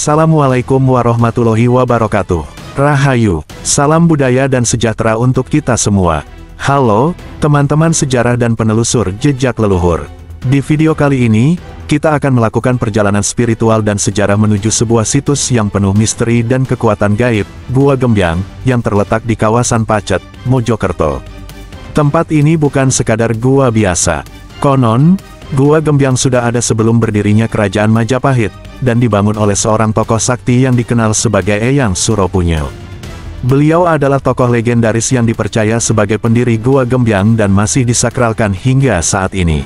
Assalamualaikum warahmatullahi wabarakatuh. Rahayu, salam budaya dan sejahtera untuk kita semua. Halo, teman-teman sejarah dan penelusur jejak leluhur. Di video kali ini, kita akan melakukan perjalanan spiritual dan sejarah menuju sebuah situs yang penuh misteri dan kekuatan gaib, Gua Gembyang, yang terletak di kawasan Pacet, Mojokerto. Tempat ini bukan sekadar gua biasa. Konon, Gua Gembyang sudah ada sebelum berdirinya Kerajaan Majapahit, dan dibangun oleh seorang tokoh sakti yang dikenal sebagai Eyang Suropunyo. Beliau adalah tokoh legendaris yang dipercaya sebagai pendiri Gua Gembyang dan masih disakralkan hingga saat ini.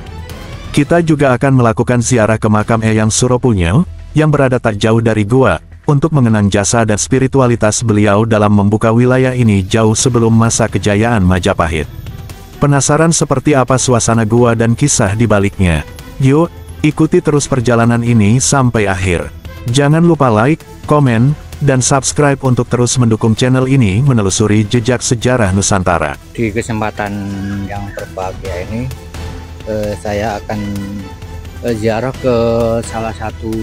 Kita juga akan melakukan ziarah ke makam Eyang Suropunyo, yang berada tak jauh dari gua, untuk mengenang jasa dan spiritualitas beliau dalam membuka wilayah ini jauh sebelum masa kejayaan Majapahit. Penasaran seperti apa suasana gua dan kisah di baliknya? Yuk, ikuti terus perjalanan ini sampai akhir. Jangan lupa like, komen, dan subscribe untuk terus mendukung channel ini menelusuri jejak sejarah Nusantara. Di kesempatan yang berbahagia ini, saya akan ziarah ke salah satu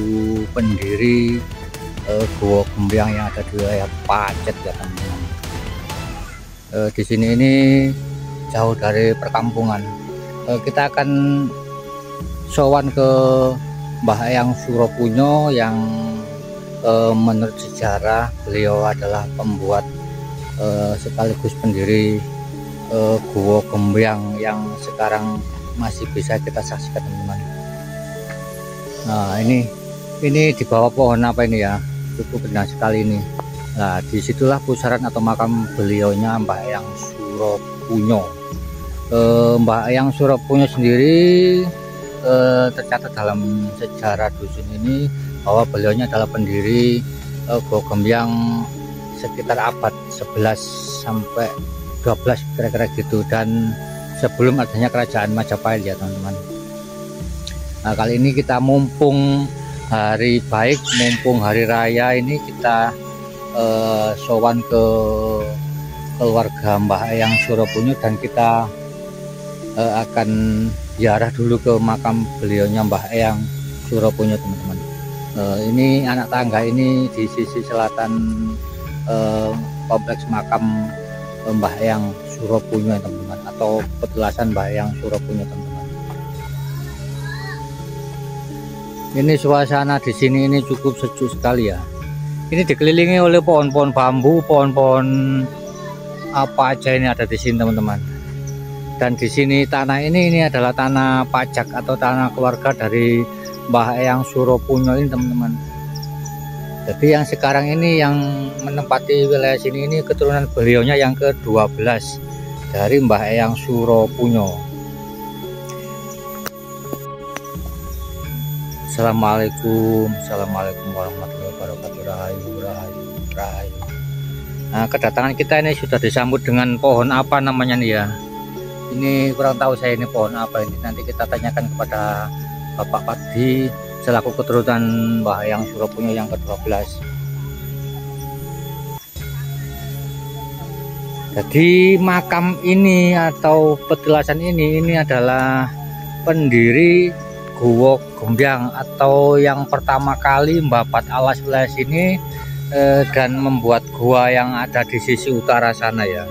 pendiri Gua Gembyang yang ada di wilayah Pacet ya teman-teman. Di sini ini jauh dari perkampungan. Kita akan sowan ke Mbah Eyang Suropunyo yang menurut sejarah beliau adalah pembuat sekaligus pendiri Gua Gembyang yang sekarang masih bisa kita saksikan teman-teman. Nah ini di bawah pohon apa ini ya, cukup indah sekali ini. Nah disitulah pusaran atau makam beliaunya Mbah Eyang Suropunyo. Mbah Eyang Suropunyo sendiri tercatat dalam sejarah dusun ini bahwa beliaunya adalah pendiri Gua Gembyang sekitar abad 11 sampai 12 kira-kira gitu, dan sebelum adanya Kerajaan Majapahit ya teman-teman. Nah kali ini kita mumpung hari baik, mumpung hari raya ini, kita sowan ke keluarga Mbah Eyang Suropunyo dan kita akan ziarah dulu ke makam beliaunya Mbah Eyang Suropunyo teman-teman. Ini anak tangga ini di sisi selatan kompleks makam Mbah Eyang Suropunyo teman-teman, atau petilasan Mbah Eyang Suropunyo teman-teman. Ini suasana di sini ini cukup sejuk sekali ya. Ini dikelilingi oleh pohon-pohon bambu, pohon-pohon apa aja ini ada di sini teman-teman. Dan di sini tanah ini adalah tanah pajak atau tanah keluarga dari Mbah Eyang Suropunyo ini teman-teman. Jadi yang sekarang ini yang menempati wilayah sini ini keturunan beliaunya yang ke-12 dari Mbah Eyang Suropunyo. Assalamualaikum warahmatullahi wabarakatuh. Rahayu, rahayu, rahayu. Nah kedatangan kita ini sudah disambut dengan pohon apa namanya nih ya. Ini kurang tahu saya ini pohon apa ini. Nanti kita tanyakan kepada Bapak Padi selaku keturunan Mbah Eyang Suropunyo yang ke-12. Jadi makam ini atau petilasan ini adalah pendiri Gua Gembyang atau yang pertama kali membabat alas wilayah sini dan membuat gua yang ada di sisi utara sana ya.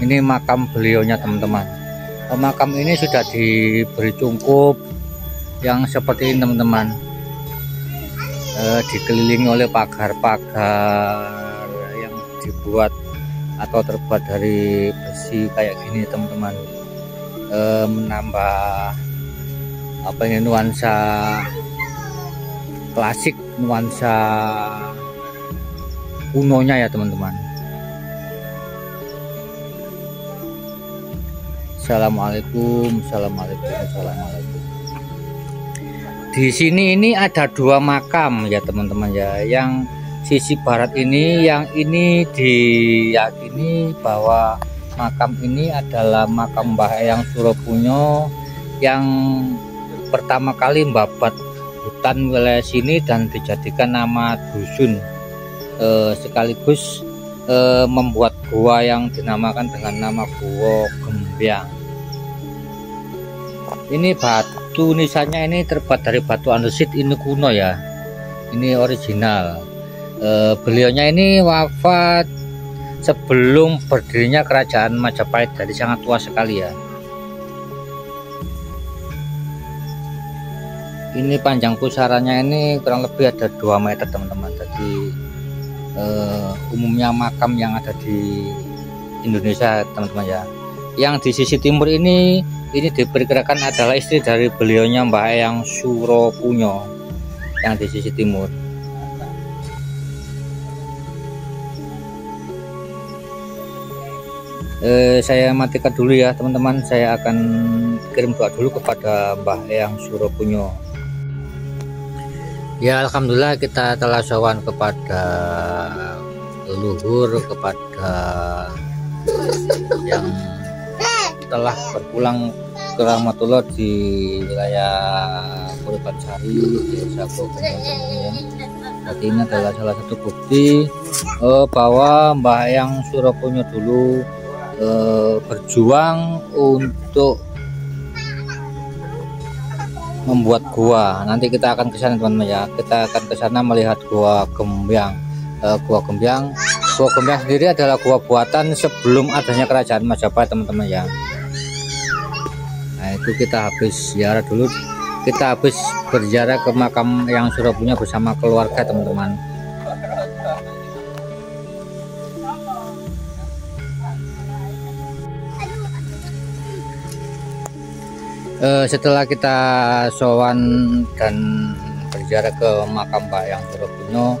Ini makam beliaunya teman-teman. Makam ini sudah diberi cungkup yang seperti ini teman-teman, dikelilingi oleh pagar-pagar yang dibuat atau terbuat dari besi kayak gini teman-teman, menambah apa ini, nuansa klasik, nuansa kunonya ya teman-teman. Assalamualaikum. Di sini ini ada dua makam ya teman-teman ya. Yang sisi barat ini, yang ini diyakini bahwa makam ini adalah makam Mbah Eyang Suropunyo yang pertama kali membabat hutan wilayah sini dan dijadikan nama dusun, sekaligus membuat gua yang dinamakan dengan nama Gua Gembyang. Ini batu nisannya ini terbuat dari batu andesit ini kuno ya. Ini original. Beliaunya ini wafat sebelum berdirinya kerajaan Majapahit, jadi sangat tua sekali ya. Ini panjang pusarannya ini kurang lebih ada 2 meter teman-teman. Jadi umumnya makam yang ada di Indonesia teman-teman ya. Yang di sisi timur ini diperkirakan adalah istri dari beliaunya Mbah Eyang Suropunyo yang di sisi timur. Saya matikan dulu ya teman-teman. Saya akan kirim doa dulu kepada Mbah Eyang Suropunyo. Ya, alhamdulillah kita telah sowan kepada leluhur, kepada yang telah berpulang ke rahmatullah di wilayah Purbansari, Desa Gogombang. Jadi ini adalah salah satu bukti bahwa Mbah Eyang Suropunyo dulu berjuang untuk membuat gua. Nanti kita akan ke sana teman-teman ya. Kita akan ke sana melihat Gua Gembyang. Gua Gembyang sendiri adalah gua buatan sebelum adanya kerajaan Majapahit teman-teman ya. Nah, itu kita habis ziarah dulu. Kita habis berziarah ke makam Eyang Suropunyo bersama keluarga teman-teman. Setelah kita sowan dan berziarah ke makam Mbah Eyang Suropunyo,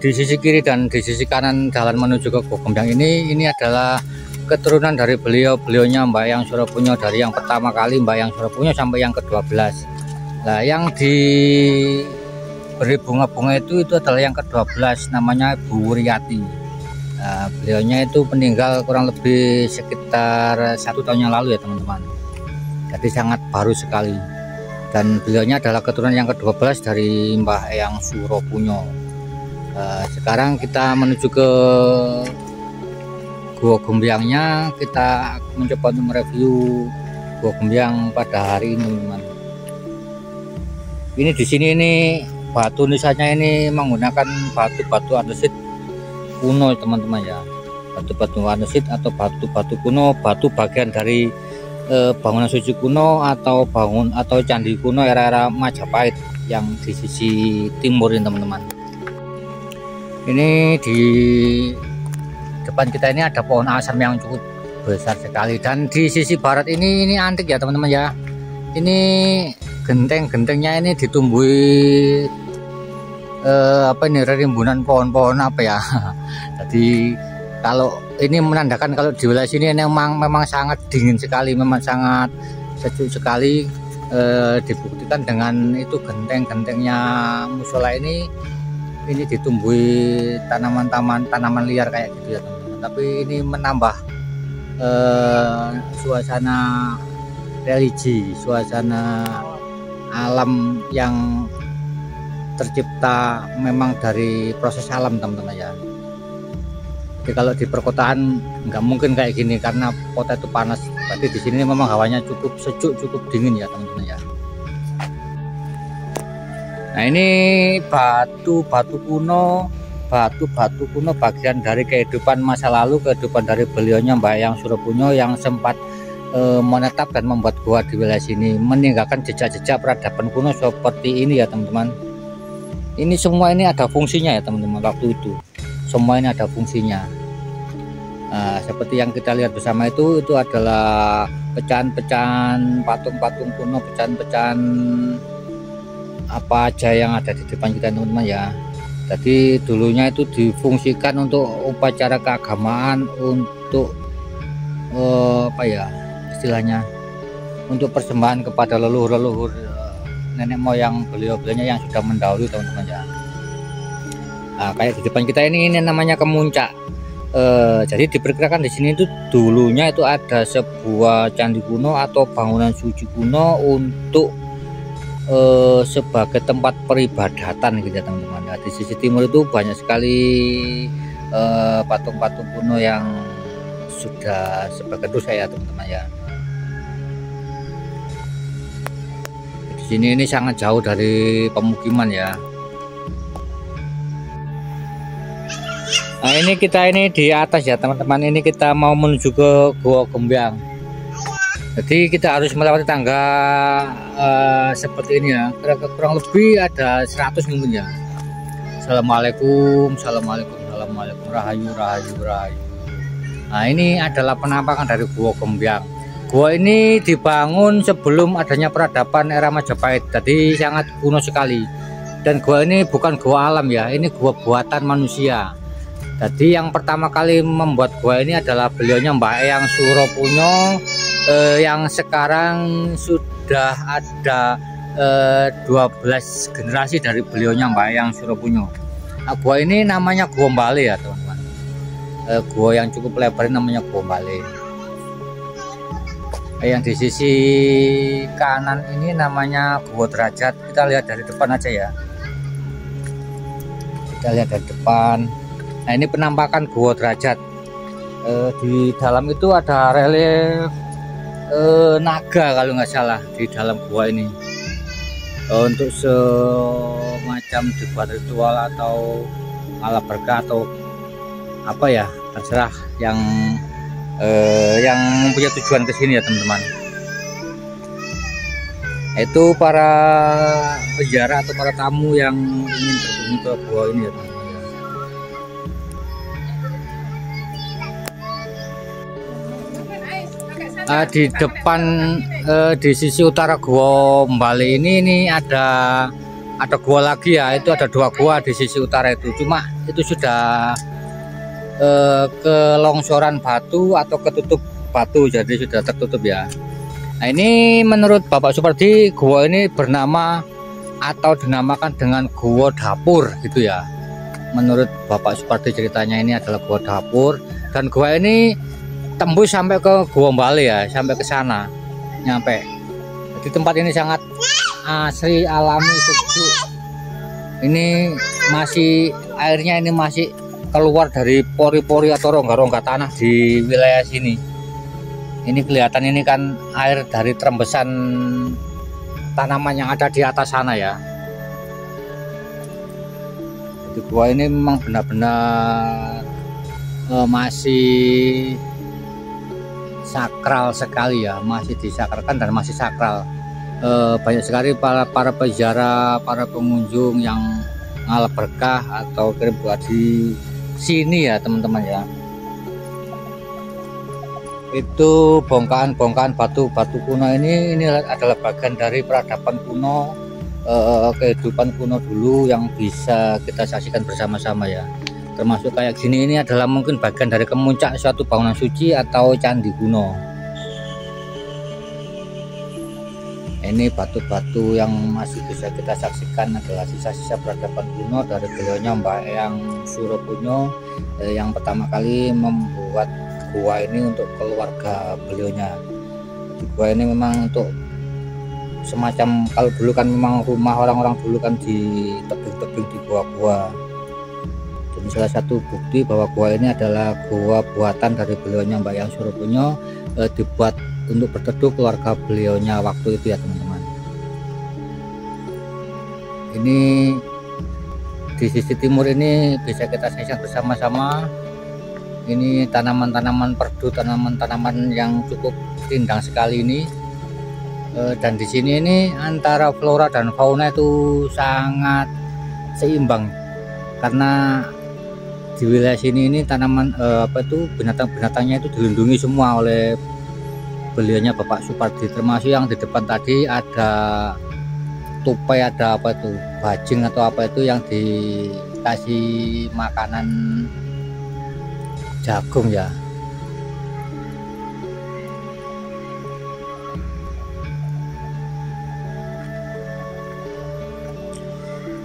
di sisi kiri dan di sisi kanan jalan menuju ke Gua Gembyang ini adalah keturunan dari beliaunya Mbah Eyang Suropunyo, dari yang pertama kali Mbah Eyang Suropunyo sampai yang ke-12. Nah, yang diberi bunga-bunga itu adalah yang ke-12, namanya Bu Wuriati. Nah, beliaunya itu meninggal kurang lebih sekitar 1 tahun yang lalu ya teman-teman. Jadi sangat baru sekali. Dan beliaunya adalah keturunan yang ke-12 dari Mbah Eyang Suropunyo. Sekarang kita menuju ke Gua Gembyangnya. Kita mencoba untuk mereview Gua Gembyang pada hari ini teman-teman. Ini di sini ini batu nisannya ini menggunakan batu-batu andesit kuno teman-teman ya. Batu-batu andesit atau batu-batu kuno, batu bagian dari bangunan suci kuno atau candi kuno era-era Majapahit yang di sisi timur ini teman-teman. Ini di depan kita ini ada pohon asam yang cukup besar sekali, dan di sisi barat ini antik ya teman-teman ya. Ini genteng-gentengnya ini ditumbuhi rimbunan pohon-pohon apa ya. Jadi kalau ini menandakan kalau di wilayah sini memang sangat dingin sekali, memang sangat sejuk sekali. Dibuktikan dengan itu genteng-gentengnya musola ini ditumbuhi tanaman liar kayak gitu ya teman-teman. Tapi ini menambah suasana religi, suasana alam yang tercipta memang dari proses alam teman-teman ya. Jadi kalau di perkotaan nggak mungkin kayak gini karena kota itu panas. Berarti di sini memang hawanya cukup sejuk, cukup dingin ya teman-teman ya. Nah, ini batu-batu kuno bagian dari kehidupan masa lalu, kehidupan dari beliaunya Mbah Eyang Suropunyo yang sempat menetap dan membuat gua di wilayah sini, meninggalkan jejak-jejak peradaban kuno seperti ini ya teman-teman. Ini semua ini ada fungsinya ya teman-teman. Waktu itu semua ini ada fungsinya. Nah, seperti yang kita lihat bersama itu adalah pecahan-pecahan patung-patung kuno, pecahan-pecahan apa aja yang ada di depan kita teman-teman ya. Jadi dulunya itu difungsikan untuk upacara keagamaan, untuk istilahnya untuk persembahan kepada leluhur nenek moyang beliaunya yang sudah mendahului teman-teman ya. Nah, kayak di depan kita ini namanya kemuncak. Jadi diperkirakan di sini itu dulunya itu ada sebuah candi kuno atau bangunan suci kuno untuk sebagai tempat peribadatan gitu ya teman-teman. Nah, di sisi timur itu banyak sekali patung-patung kuno yang sudah sebagai dosa ya teman-teman ya. Di sini ini sangat jauh dari pemukiman ya. Nah ini kita ini di atas ya teman-teman, ini kita mau menuju ke Gua Gembyang. Jadi kita harus melewati tangga seperti ini ya, kurang lebih ada 100 mungkin ya. Assalamualaikum, assalamualaikum, assalamualaikum, rahayu, rahayu, rahayu. Nah ini adalah penampakan dari Gua Gembyang. Gua ini dibangun sebelum adanya peradaban era Majapahit, jadi sangat kuno sekali. Dan gua ini bukan gua alam ya, ini gua buatan manusia. Jadi yang pertama kali membuat gua ini adalah beliaunya Mbah Eyang Suropunyo, yang sekarang sudah ada 12 generasi dari beliaunya Mbah Eyang Suropunyo. Nah, gua ini namanya Gua Mbale ya teman-teman. Gua yang cukup lebar namanya Gua Mbale. Yang di sisi kanan ini namanya Gua Derajat. Kita lihat dari depan aja ya. Kita lihat dari depan. Nah ini penampakan Gua Derajat. Di dalam itu ada relief naga kalau nggak salah di dalam gua ini. Untuk semacam dibuat ritual atau malah berkah atau apa ya, terserah yang mempunyai tujuan ke sini ya teman-teman. Itu para penjara atau para tamu yang ingin berkunjung ke gua ini ya teman-teman. Di depan di sisi utara Gua Mbale ini ada gua lagi ya, itu ada 2 gua di sisi utara itu, cuma itu sudah kelongsoran batu atau ketutup batu, jadi sudah tertutup ya. Nah ini menurut Bapak Supardi gua ini bernama atau dinamakan dengan Gua Dapur gitu ya. Menurut Bapak Supardi ceritanya ini adalah Gua Dapur, dan gua ini tembus sampai ke Gua Mbale ya, sampai ke sana nyampe. Jadi tempat ini sangat asri, alami, sejuk. Ini masih airnya ini masih keluar dari pori-pori atau rongga-rongga tanah di wilayah sini. Ini kelihatan ini kan air dari terembesan tanaman yang ada di atas sana ya. Jadi gua ini memang benar-benar masih sakral sekali ya, masih disakralkan dan masih sakral. Banyak sekali para penjara, para pengunjung yang ngalap berkah atau kirim doa di sini ya teman-teman ya. Itu bongkahan batu kuno ini adalah bagian dari peradaban kuno, kehidupan kuno dulu yang bisa kita saksikan bersama-sama ya. Termasuk kayak gini, ini adalah mungkin bagian dari kemuncak suatu bangunan suci atau candi kuno. Ini batu-batu yang masih bisa kita saksikan adalah sisa-sisa peradaban kuno dari beliaunya Mbah Eyang Suropunyo, yang pertama kali membuat gua ini untuk keluarga beliaunya. Jadi gua ini memang untuk semacam, kalau dulu kan memang rumah orang-orang dulu kan di tebing-tebing di gua-gua. Ini salah satu bukti bahwa gua ini adalah gua buatan dari beliaunya Mbah Eyang Suropunyo, dibuat untuk berteduh keluarga beliaunya waktu itu ya teman-teman. Ini di sisi timur ini bisa kita saksikan bersama-sama. Ini tanaman-tanaman perdu, tanaman-tanaman yang cukup rindang sekali ini. Dan di sini ini antara flora dan fauna itu sangat seimbang, karena di wilayah sini ini tanaman binatang-binatangnya itu dilindungi semua oleh beliaunya Bapak Supardi, termasuk yang di depan tadi ada tupai, ada bajing atau apa itu yang dikasih makanan jagung ya.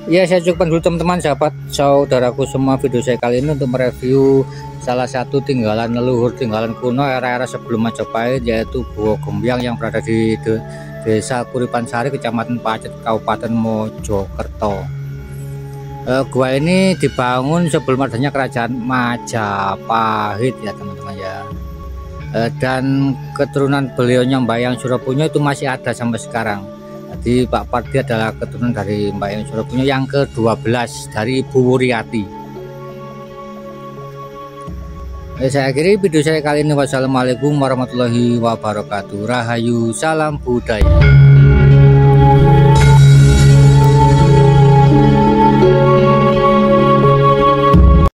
Ya, saya cukupkan dulu teman-teman, sahabat saudaraku semua, video saya kali ini untuk mereview salah satu tinggalan leluhur, tinggalan kuno era-era sebelum Majapahit, yaitu Gua Gembyang yang berada di Desa Kuripansari, Kecamatan Pacet, Kabupaten Mojokerto. Gua ini dibangun sebelum adanya kerajaan Majapahit ya teman-teman ya. Dan keturunan beliaunya Mbah Eyang Suropunyo itu masih ada sampai sekarang. Jadi Pak Pardi adalah keturunan dari Mbah Eyang Suropunyo yang ke-12 dari Ibu Wuriati. Saya akhiri video saya kali ini. Wassalamualaikum warahmatullahi wabarakatuh. Rahayu, salam budaya.